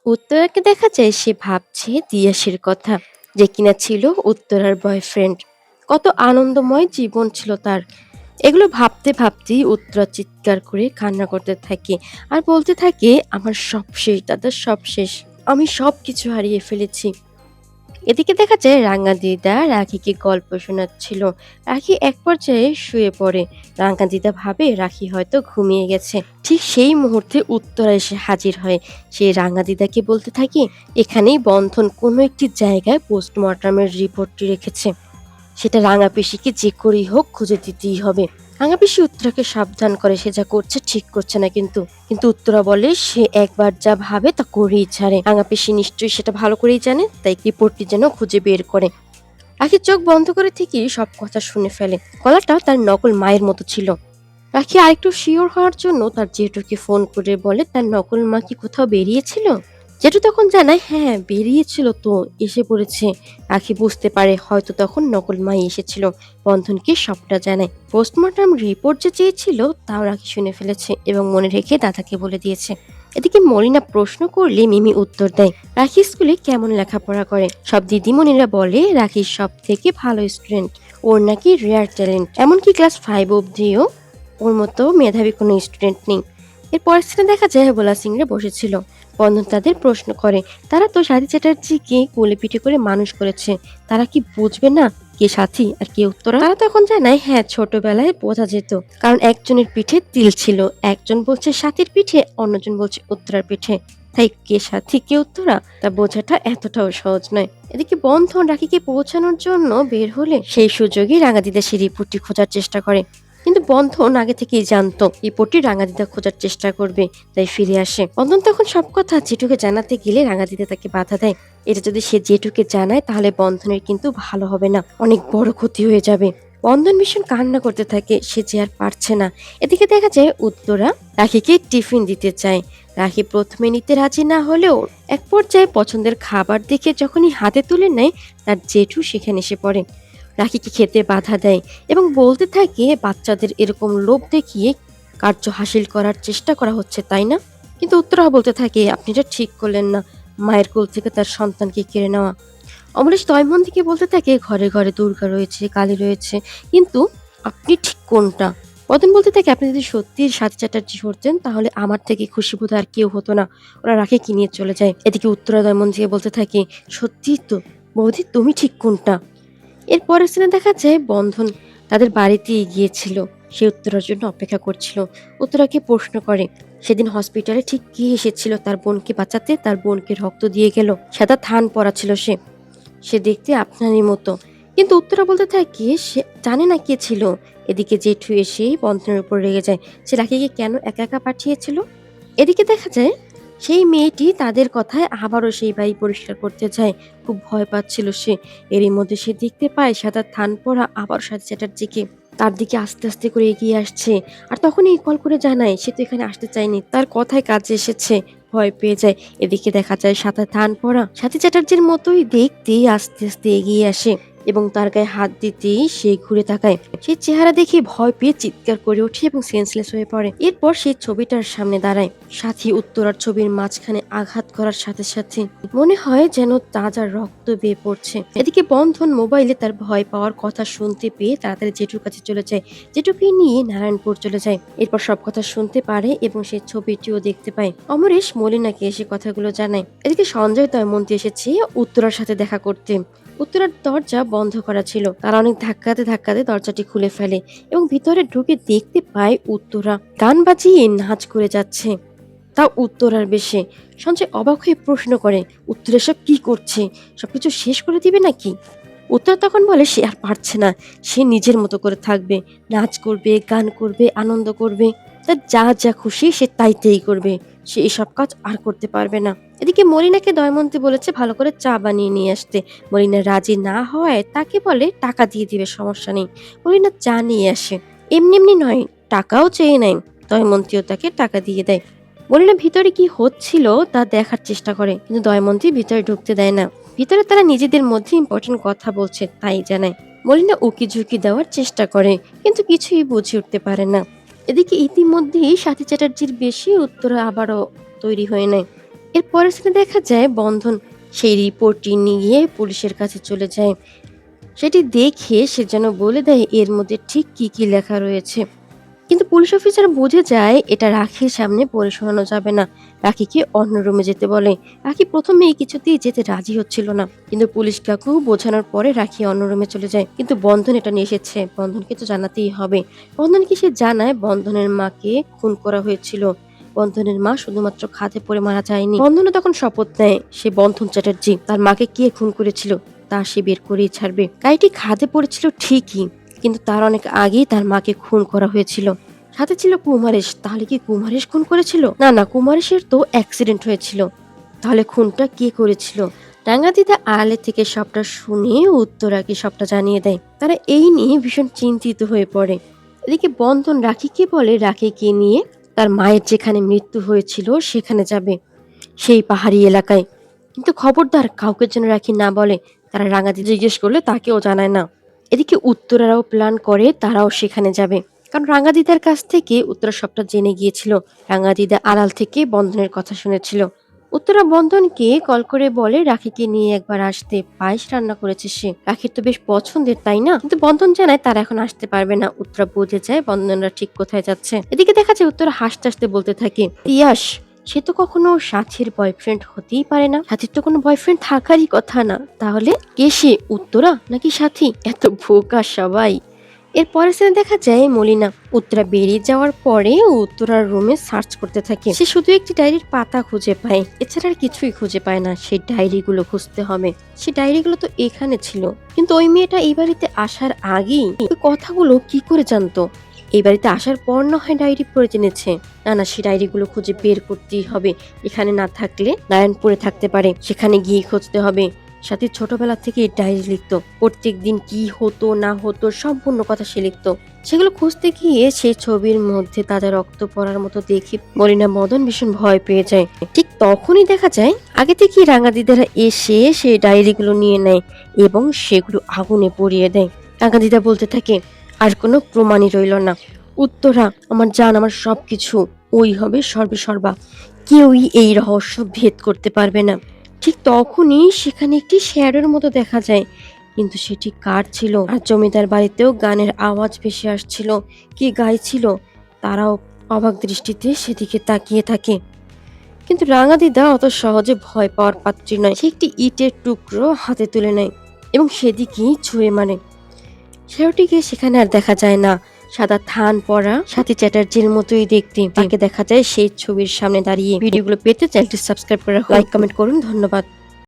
উত্তরাকে দেখা যায় সে ভাবছে দিয়াশের কথা, যে কিনা ছিল উত্তরার বয়ফ্রেন্ড। কত আনন্দময় জীবন ছিল তার। এগুলো ভাবতে ভাবতেই উত্তরা চিৎকার করে কান্না করতে থাকে আর বলতে থাকে, আমার সব শেষ দাদা, সব শেষ। আমি সবকিছু হারিয়ে ফেলেছি। এদিকে দেখা যায় রাঙা দিদা রাখিকে গল্প শোনাচ্ছিল। রাখি এক পর্যায়ে শুয়ে পড়ে। রাঙা দিদা ভাবে রাখি হয়তো ঘুমিয়ে গেছে। ঠিক সেই মুহূর্তে উত্তরা এসে হাজির হয়। সে রাঙা দিদাকে বলতে থাকে, এখানেই বন্ধন কোনো একটি জায়গায় পোস্টমর্টমের রিপোর্টটি রেখেছে। সেটা রাঙা পিসিকে যে করেই হোক খুঁজে দিতেই হবে। রাঙা পিসি উত্তরাকে সাবধান করে সে যা করছে ঠিক করছে না, কিন্তু কিন্তু উত্তরা বলে সে একবার যা ভাবে তা করেই ছাড়ে। রাঙা পিসি নিশ্চয়ই সেটা ভালো করেই জানে, তাই রিপোর্টটি যেন খুঁজে বের করে। রাখি চোখ বন্ধ করে থেকেই সব কথা শুনে ফেলে। গলাটা তার নকল মায়ের মতো ছিল। রাখি আরেকটু শিওর হওয়ার জন্য তার জেঠুকে ফোন করে বলে তার নকল মা কি কোথাও বেরিয়েছিল। জেঠু তখন জানায়, হ্যাঁ বেরিয়েছিল তো, এসে পড়েছে। রাখি বুঝতে পারে হয়তো তখন নকল মাই এসেছিল। বন্ধনকে সবটা জানায়। পোস্টমর্টম রিপোর্ট যে চেয়েছিল তাও রাখি শুনে ফেলেছে এবং মনে রেখে দাদাকে বলে দিয়েছে। এদিকে মলিনা প্রশ্ন করলে মিমি উত্তর দেয়, রাখি স্কুলে কেমন লেখাপড়া করে। সব দিদিমণিরা বলে রাখি সব থেকে ভালো স্টুডেন্ট, ওর নাকি রেয়ার ট্যালেন্ট, এমনকি ক্লাস 5 অব্দিও ওর মতো মেধাবী কোনো স্টুডেন্ট নেই। এর পরের সিনে দেখা যায় ভোলা সিংরা বসেছিল। বন্ধন তাদের প্রশ্ন করে, তারা তো সাথী চ্যাটার্জিকে কোলে পিঠে করে মানুষ করেছে, তারা কি বুঝবে না কে সাথী আর কে উত্তরা? তারা তখন জানায়, হ্যাঁ ছোটবেলায় বোঝা যেত, কারণ একজনের পিঠে তিল ছিল, একজন বলছে সাথীর পিঠে, অন্যজন বলছে উত্তরার পিঠে। তাই কে সাথী কে উত্তরা তা বোঝাটা এতটাও সহজ নয়। এদিকে বন্ধন রাখিকে পৌঁছানোর জন্য বের হলে সেই সুযোগে রাঙাদিদা সেই রিপোর্টটি খোঁজার চেষ্টা করে। কিন্তু বন্ধন আগে থেকেই জানতো রিপোর্টটি রাঙাদিদা খোঁজার চেষ্টা করবে, তাই ফিরে আসে। বন্ধন তখন সব কথা জেঠুকে জানাতে গেলে রাঙাদিদা তাকে বাধা দেয়। এটা যদি সে জেঠুকে জানায় তাহলে বন্ধনের কিন্তু ভালো হবে না, অনেক বড় ক্ষতি হয়ে যাবে। বন্ধন ভীষণ কান্না করতে থাকে, সে যে আর পারছে না। এদিকে দেখা যায় উত্তরা রাখিকে টিফিন দিতে চায়। রাখি প্রথমে নিতে রাজি না হলেও এক পর্যায়ে পছন্দের খাবার দেখে যখনই হাতে তুলে নেয়, তার জেঠু সেখানে এসে পড়ে। রাখিকে খেতে বাধা দেয় এবং বলতে থাকে, বাচ্চাদের এরকম লোভ দেখিয়ে কার্য হাসিল করার চেষ্টা করা হচ্ছে তাই না? কিন্তু উত্তরা বলতে থাকে, আপনি এটা ঠিক করলেন না, মায়ের কোল থেকে তার সন্তানকে কেড়ে নেওয়া। অমরেশ দয়মন্তীকে বলতে থাকে, ঘরে ঘরে দুর্গা রয়েছে, কালী রয়েছে, কিন্তু আপনি ঠিক কোনটা? পদন বলতে থাকে, আপনি যদি সত্যি সাথী চ্যাটার্জি হতেন তাহলে আমার থেকে খুশি বোধ আর কেউ হতো না। ওরা রাখিকে নিয়ে চলে যায়। এদিকে উত্তরা দয়মন্তীকে বলতে থাকে, সত্যি তো বৌদি, তুমি ঠিক কোনটা? এর পরের সিনে দেখা যায় বন্ধন তাদের বাড়িতে গিয়েছিল। সে উত্তরার জন্য অপেক্ষা করছিল। উত্তরাকে প্রশ্ন করে, সেদিন হসপিটালে ঠিক কি এসেছিল তার বোনকে বাঁচাতে, তার বোনকে রক্ত দিয়ে গেল, সাদা থান পরা ছিল সে, সে দেখতে আপনারই মতো। কিন্তু উত্তরা বলতে থাকে সে জানে না কে ছিল। এদিকে জেঠু এসে বন্ধনের উপর রেগে যায়, সে রাখিকে কেন একা একা পাঠিয়েছিল। এদিকে দেখা যায় সেই মেয়েটি তাদের কথায় আবারও সেই বাড়ি পরিষ্কার করতে যায়। খুব ভয় পাচ্ছিল সে। এরই মধ্যে সে দেখতে পায় সাদা থান পরা আবার সাথী চ্যাটার্জিকে তার দিকে আস্তে আস্তে করে এগিয়ে আসছে। আর তখনই কল করে জানায় সে তো এখানে আসতে চায়নি, তার কথায় কাজে এসেছে। ভয় পেয়ে যায়। এদিকে দেখা যায় সাদা থান পরা সাথী চ্যাটার্জির মতোই দেখতে আস্তে আস্তে এগিয়ে আসে এবং তার গায়ে হাত দিতেই সে ঘুরে তাকায়। সেই চেহারা দেখে ভয় পেয়ে চিৎকার করে ওঠে এবং সেন্সলেস হয়ে পড়ে। এরপর সেই ছবিটার সামনে দাঁড়ায়। সাথী উত্তরার ছবির মাঝখানে আঘাত করার সাথে সাথে মনে হয় যেন তাজা রক্ত বেয়ে পড়ছে। এদিকে বন্ধন মোবাইলে তার ভয় পাওয়ার কথা শুনতে পেয়ে তাড়াতাড়ি জেঠুর কাছে চলে যায়। জেঠুকে নিয়ে নারায়ণপুর চলে যায়। এরপর সব কথা শুনতে পারে এবং সেই ছবিটিও দেখতে পায়। অমরেশ মলিনাকে এসে কথাগুলো জানায়। এদিকে সঞ্জয় দয়মন্তী এসেছে উত্তরার সাথে দেখা করতে। উত্তরার দরজা বন্ধ করা ছিল। তারা অনেক ধাক্কাতে ধাক্কাতে দরজাটি খুলে ফেলে এবং ভিতরে ঢুকে দেখতে পায় উত্তরা গান বাজিয়ে নাচ করে যাচ্ছে, তাও উত্তরার বেশে। সঞ্জয় অবাক হয়ে প্রশ্ন করে, উত্তরা সব কি করছে, সবকিছু শেষ করে দিবে নাকি? উত্তরা তখন বলে সে আর পারছে না, সে নিজের মতো করে থাকবে, নাচ করবে, গান করবে, আনন্দ করবে, তার যা যা খুশি সে তাই করবে, সে এসব কাজ আর করতে পারবে না। এদিকে মলিনাকে দয়মন্তী বলেছে ভালো করে চা বানিয়ে নিয়ে আসতে। মলিনা রাজি না হওয়ায় তাকে বলে টাকা দিয়ে দিবে, সমস্যা নেই। মলিনা চা নিয়ে আসে, এমনি এমনি নয়, টাকাও চেয়ে নেয়। দয়মন্তীও তাকে টাকা দিয়ে দেয়। মলিনা ভিতরে কি হচ্ছিল তা দেখার চেষ্টা করে, কিন্তু দয়মন্তী ভিতরে ঢুকতে দেয় না। ভিতরে তারা নিজেদের মধ্যে ইম্পর্টেন্ট কথা বলছে তাই জানায়। মলিনা উকি ঝুঁকি দেওয়ার চেষ্টা করে, কিন্তু কিছুই বুঝে উঠতে পারে না। এদিকে ইতিমধ্যেই সাথী চ্যাটার্জির বেশি উত্তরা আবারও তৈরি হয়ে নেয় এরপরের সিনে দেখা যায় বন্ধন সেই রিপোর্টটি নিয়ে পুলিশের কাছে চলে যায়। সেটি দেখে সে যেন বলে দেয় এর মধ্যে ঠিক কি কি লেখা রয়েছে। কিন্তু পুলিশ অফিসার বুঝে যায় এটা রাখির সামনে পড়ে শোনানো যাবে না। রাখিকে অন্য রুমে যেতে বলে। রাখি প্রথমে এই কিছুতেই যেতে রাজি হচ্ছিল না, কিন্তু পুলিশ কাকু বোঝানোর পরে রাখি অন্য রুমে চলে যায়। কিন্তু বন্ধন এটা নিয়ে এসেছে, বন্ধনকে তো জানাতেই হবে। বন্ধনকে সে জানায় বন্ধনের মাকে খুন করা হয়েছিল। বন্ধনের মা শুধুমাত্র খাদে পড়ে মারা যায়নি। বন্ধনও তখন শপথ নেয় সে বন্ধন চ্যাটার্জি তার মাকে কে খুন করেছিল তা সে বের করেই ছাড়বে। গাড়িটি খাদে পড়েছিল ঠিকই, কিন্তু তার অনেক আগেই তার মাকে খুন করা হয়েছিল। সাথে ছিল কুমারেশ। তাহলে কি কুমারেশ খুন করেছিল? না না, কুমারেশের তো অ্যাক্সিডেন্ট হয়েছিল। তাহলে খুনটা কে করেছিল? রাঙাদিদা আড়ালে থেকে সবটা শুনে উত্তরাকে সবটা জানিয়ে দেয়। তারা এই নিয়ে ভীষণ চিন্তিত হয়ে পড়ে। এদিকে বন্ধন রাখিকে বলে রাখিকে নিয়ে তার মায়ের যেখানে মৃত্যু হয়েছিল সেখানে যাবে, সেই পাহাড়ি এলাকায়। কিন্তু খবরদার কাউকে যেন রাখি না বলে। তারা রাঙাদি জিজ্ঞেস করলে তাকেও জানায় না। এদিকে উত্তরারাও প্ল্যান করে তারাও সেখানে যাবে, কারণ রাঙাদিদার কাছ থেকে উত্তরা সবটা জেনে গিয়েছিল। রাঙাদিদা আড়াল থেকে বন্ধনের কথা শুনেছিল। উত্তরা বন্ধনকে কল করে বলে রাখিকে নিয়ে একবার আসতে, পায়েস রান্না করেছে সে। রাখির তো বেশ পছন্দের, তাই না? কিন্তু বন্ধন জানায় তারা এখন আসতে পারবে না। উত্তরা বুঝে যায় বন্ধনরা ঠিক কোথায় যাচ্ছে। এদিকে দেখা যায় উত্তরা হাসতে হাসতে বলতে থাকে, ইয়াস সে তো কখনো সাথীর বয়ফ্রেন্ড হতেই পারে না। সাথীর তো কোনো বয়ফ্রেন্ড থাকারই কথা না। তাহলে কে সে, উত্তরা নাকি সাথী? এত বোকা সবাই। এর পরের সিনে দেখা যায় মলিনা। উত্তরা বেরিয়ে যাওয়ার পরে উত্তরার রুমে সার্চ করতে থাকে। সে শুধু একটি ডায়েরির পাতা খুঁজে পায়, এছাড়া আর কিছুই খুঁজে পায় না। সেই ডায়েরিগুলো খুঁজতে হবে। সেই ডায়েরিগুলো তো এখানে ছিল, কিন্তু ওই মেয়েটা এই বাড়িতে আসার আগেই ওই কথাগুলো কি করে জানতো? এই বাড়িতে আসার পর না হয় ডায়েরি পড়ে জেনেছে। না না, সেই ডায়েরিগুলো খুঁজে বের করতেই হবে। এখানে না থাকলে নারায়ণপুরে থাকতে পারে, সেখানে গিয়ে খুঁজতে হবে। সাথী ছোটবেলা থেকে ডায়েরি লিখতো, প্রত্যেক দিন কি হতো না হতো সম্পূর্ণ কথা সে লিখতো। সেগুলো খুঁজতে গিয়ে সেই ছবির মধ্যে তাজা রক্ত পড়ার মতো দেখে মলিনা মদন ভীষণ ভয় পেয়ে যায়। ঠিক তখনই দেখা যায় আগে থেকে রাঙাদিদারা এসে সেই ডায়েরিগুলো নিয়ে নেয় এবং সেগুলো আগুনে পুড়িয়ে দেয়। রাঙাদিদা বলতে থাকে, আর কোনো প্রমাণই রইল না। উত্তরা আমার জান, আমার সবকিছু, ওই হবে সর্বেসর্বা। কেউই এই রহস্য ভেদ করতে পারবে না। ঠিক তখনই সেখানে একটি শ্যাডোর মতো দেখা যায়, কিন্তু সেটি কার ছিল? আর জমিদার বাড়িতেও গানের আওয়াজ ভেসে আসছিল। কে গাইছিল? তারাও অবাক দৃষ্টিতে সেদিকে তাকিয়ে থাকে। কিন্তু রাঙাদিদা অত সহজে ভয় পাওয়ার পাত্রী নয়। সে একটি ইটের টুকরো হাতে তুলে নেয় এবং সেদিকেই ছুঁড়ে মারে। সেটিকে সেখানে আর দেখা যায় না। সাদা থান পরা সাথী চ্যাটার্জির মতোই দেখতে তাকে দেখা যায় সেই ছবির সামনে দাঁড়িয়ে। ভিডিওগুলো পেতে চ্যানেলটি সাবস্ক্রাইব করে রাখুন, লাইক কমেন্ট করুন। ধন্যবাদ।